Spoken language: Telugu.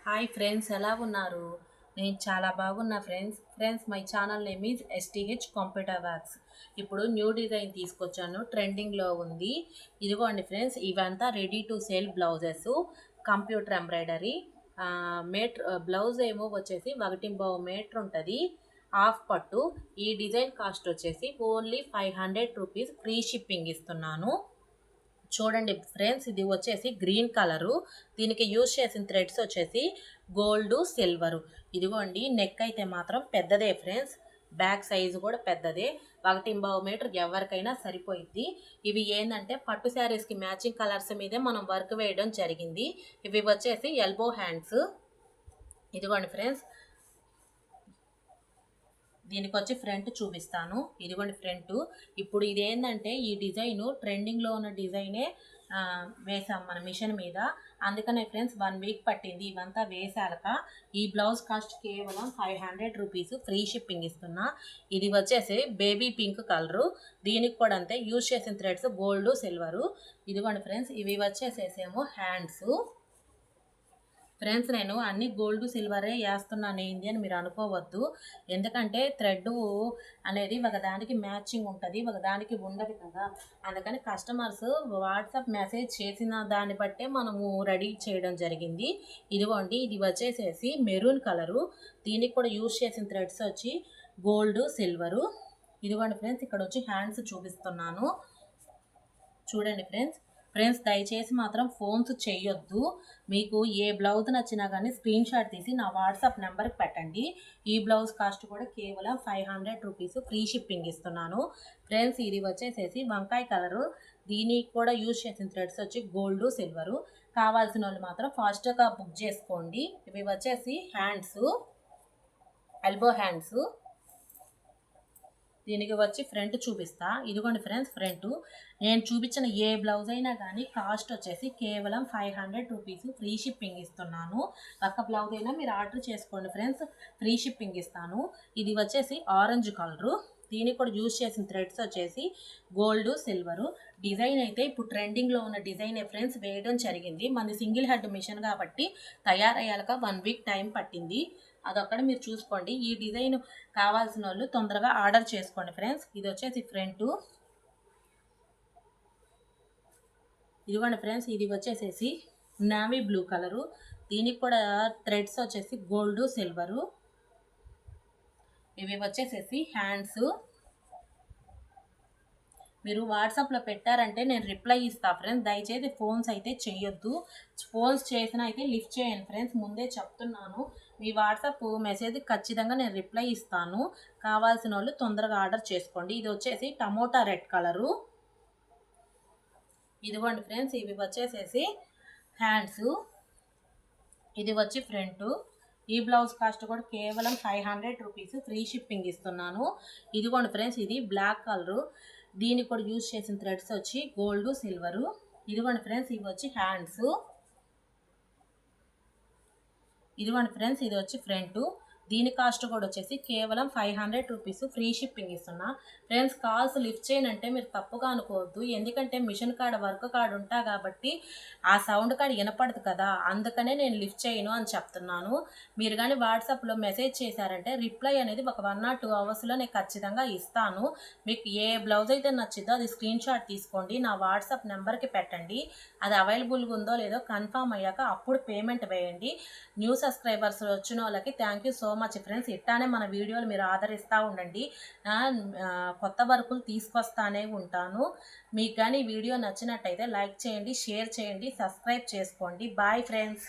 హాయ్ ఫ్రెండ్స్, ఎలా ఉన్నారు? నేను చాలా బాగున్నా friends my channel name is STH computer works. ఇప్పుడు న్యూ డిజైన్ తీసుకొచ్చాను, ట్రెండింగ్లో ఉంది. ఇదిగోండి ఫ్రెండ్స్, ఇవంతా ready to sale blouses, computer embroidery. Blouse ఏమో వచ్చేసి 1.5 మీటర్ ఉంటుంది, హాఫ్ పట్టు. ఈ డిజైన్ కాస్ట్ వచ్చేసి ఓన్లీ 500 రూపీస్, ఫ్రీ షిప్పింగ్ ఇస్తున్నాను. చూడండి ఫ్రెండ్స్, ఇది వచ్చేసి గ్రీన్ కలరు. దీనికి యూజ్ చేసిన థ్రెడ్స్ వచ్చేసి గోల్డ్, సిల్వరు. ఇదిగోండి, నెక్ అయితే మాత్రం పెద్దదే ఫ్రెండ్స్, బ్యాక్ సైజు కూడా పెద్దదే. 1.5 మీటర్ ఎవరికైనా సరిపోయింది. ఇవి ఏంటంటే పట్టు శారీస్కి మ్యాచింగ్ కలర్స్ మీదే మనం వర్క్ వేయడం జరిగింది. ఇవి వచ్చేసి ఎల్బో హ్యాండ్స్. ఇదిగోండి ఫ్రెండ్స్, దీనికి వచ్చి ఫ్రంట్ చూపిస్తాను. ఇదిగోండి ఫ్రంట్. ఇప్పుడు ఇది ఏంటంటే ఈ డిజైను ట్రెండింగ్లో ఉన్న డిజైనే వేసాం మన మిషన్ మీద. అందుకనే ఫ్రెండ్స్ 1 వీక్ పట్టింది ఇవంతా వేసాక. ఈ బ్లౌజ్ కాస్ట్ కేవలం 500 రూపీస్, ఫ్రీ షిప్పింగ్ ఇస్తున్నా. ఇది వచ్చేసి బేబీ పింక్ కలరు. దీనికి కూడా అంతే, యూజ్ చేసిన థ్రెడ్స్ గోల్డ్, సిల్వరు. ఇదిగోండి ఫ్రెండ్స్, ఇవి వచ్చేసేమో హ్యాండ్స్. ఫ్రెండ్స్, నేను అన్ని గోల్డ్ సిల్వరే వేస్తున్నాను ఏంటి అని మీరు అనుకోవద్దు. ఎందుకంటే థ్రెడ్ అనేది ఒకదానికి మ్యాచింగ్ ఉంటుంది, ఒకదానికి ఉండదు కదా. అందుకని కస్టమర్స్ వాట్సాప్ మెసేజ్ చేసిన దాన్ని బట్టే మనము రెడీ చేయడం జరిగింది. ఇదిగోండి, ఇది వచ్చేసేసి మెరూన్ కలరు. దీనికి కూడా యూజ్ చేసిన థ్రెడ్స్ వచ్చి గోల్డ్, సిల్వరు. ఇదిగోండి ఫ్రెండ్స్, ఇక్కడ వచ్చి హ్యాండ్స్ చూపిస్తున్నాను. చూడండి ఫ్రెండ్స్ దయచేసి మాత్రం ఫోన్స్ చేయొద్దు. మీకు ఏ బ్లౌజ్ నచ్చినా కానీ స్క్రీన్ షాట్ తీసి నా వాట్సాప్ నెంబర్కి పెట్టండి. ఈ బ్లౌజ్ కాస్ట్ కూడా కేవలం 500 రూపీస్, ఫ్రీ షిప్పింగ్ ఇస్తున్నాను. ఫ్రెండ్స్, ఇది వచ్చేసేసి వంకాయ కలరు. దీనికి కూడా యూజ్ చేసిన థ్రెడ్స్ వచ్చి గోల్డ్, సిల్వరు. కావాల్సిన వాళ్ళు మాత్రం ఫాస్ట్గా బుక్ చేసుకోండి. ఇవి వచ్చేసి హ్యాండ్స్, ఎల్బో హ్యాండ్స్. దీనికి వచ్చి ఫ్రంట్ చూపిస్తా. ఇదిగోండి ఫ్రెండ్స్, ఫ్రంట్ నేను చూపించిన ఏ బ్లౌజ్ అయినా కానీ కాస్ట్ వచ్చేసి కేవలం 500 రూపీస్, ఫ్రీ షిప్పింగ్ ఇస్తున్నాను. ఒక్క బ్లౌజ్ అయినా మీరు ఆర్డర్ చేసుకోండి ఫ్రెండ్స్, ఫ్రీ షిప్పింగ్ ఇస్తాను. ఇది వచ్చేసి ఆరెంజ్ కలరు. దీనికి కూడా యూజ్ చేసిన థ్రెడ్స్ వచ్చేసి గోల్డ్, సిల్వరు. డిజైన్ అయితే ఇప్పుడు ట్రెండింగ్లో ఉన్న డిజైనే ఫ్రెండ్స్ వేయడం జరిగింది. మనది సింగిల్ హెడ్ మిషన్ కాబట్టి తయారయ్యాక 1 వీక్ టైం పట్టింది. అదొక్కటి మీరు చూసుకోండి. ఈ డిజైన్ కావాల్సిన వాళ్ళు తొందరగా ఆర్డర్ చేసుకోండి ఫ్రెండ్స్. ఇది వచ్చేసి ఫ్రంట్. ఇదిగోండి ఫ్రెండ్స్, ఇది వచ్చేసేసి నావీ బ్లూ కలరు. దీనికి కూడా థ్రెడ్స్ వచ్చేసి గోల్డ్, సిల్వరు. ఇవి వచ్చేసేసి హ్యాండ్స్. మీరు వాట్సాప్లో పెట్టారంటే నేను రిప్లై ఇస్తా ఫ్రెండ్స్. దయచేసి ఫోన్స్ అయితే చేయొద్దు. ఫోన్స్ చేసినా అయితే లిఫ్ట్ చేయండి ఫ్రెండ్స్, ముందే చెప్తున్నాను. మీ వాట్సాప్ మెసేజ్ ఖచ్చితంగా నేను రిప్లై ఇస్తాను. కావాల్సిన వాళ్ళు తొందరగా ఆర్డర్ చేసుకోండి. ఇది వచ్చేసి టమోటా రెడ్ కలరు. ఇదిగోండి ఫ్రెండ్స్, ఇవి వచ్చేసేసి హ్యాండ్స్. ఇది వచ్చి ఫ్రంట్. ఈ బ్లౌజ్ కాస్ట్ కూడా కేవలం 500 రూపీస్, ఫ్రీ షిప్పింగ్ ఇస్తున్నాను. ఇదిగోండి ఫ్రెండ్స్, ఇది బ్లాక్ కలరు. దీనికి కూడా యూజ్ చేసిన థ్రెడ్స్ వచ్చి గోల్డ్, సిల్వరు. ఇదిగోండి ఫ్రెండ్స్, ఇవి వచ్చి హ్యాండ్స్. ఇదిగోండి ఫ్రెండ్స్, ఇది వచ్చి ఫ్రంట్. దీని కాస్ట్ కూడా వచ్చేసి కేవలం 500 రూపీస్, ఫ్రీ షిప్పింగ్ ఇస్తున్నా. ఫ్రెండ్స్, కాల్స్ లిఫ్ట్ చేయనంటే మీరు తప్పుగా అనుకోవద్దు. ఎందుకంటే మిషన్ కాడ వర్క్ కాడ ఉంటా కాబట్టి ఆ సౌండ్ కాడ వినపడదు కదా, అందుకనే నేను లిఫ్ట్ చేయను అని చెప్తున్నాను. మీరు కానీ వాట్సాప్లో మెసేజ్ చేశారంటే రిప్లై అనేది ఒక 1 or 2 అవర్స్లో నేను ఖచ్చితంగా ఇస్తాను. మీకు ఏ బ్లౌజ్ అయితే నచ్చిందో అది స్క్రీన్ షాట్ తీసుకోండి, నా వాట్సాప్ నెంబర్కి పెట్టండి. అది అవైలబుల్గా ఉందో లేదో కన్ఫామ్ అయ్యాక అప్పుడు పేమెంట్ వేయండి. న్యూ సబ్స్క్రైబర్స్ వచ్చిన వాళ్ళకి thank you so much friends. ఇట్లానే మన వీడియోలు మీరు ఆదరిస్తూ ఉండండి. కొత్త వర్కులు తీసుకొస్తానే ఉంటాను. మీకు కానీ వీడియో నచ్చినట్టయితే లైక్ చేయండి, షేర్ చేయండి, సబ్స్క్రైబ్ చేసుకోండి. Bye friends.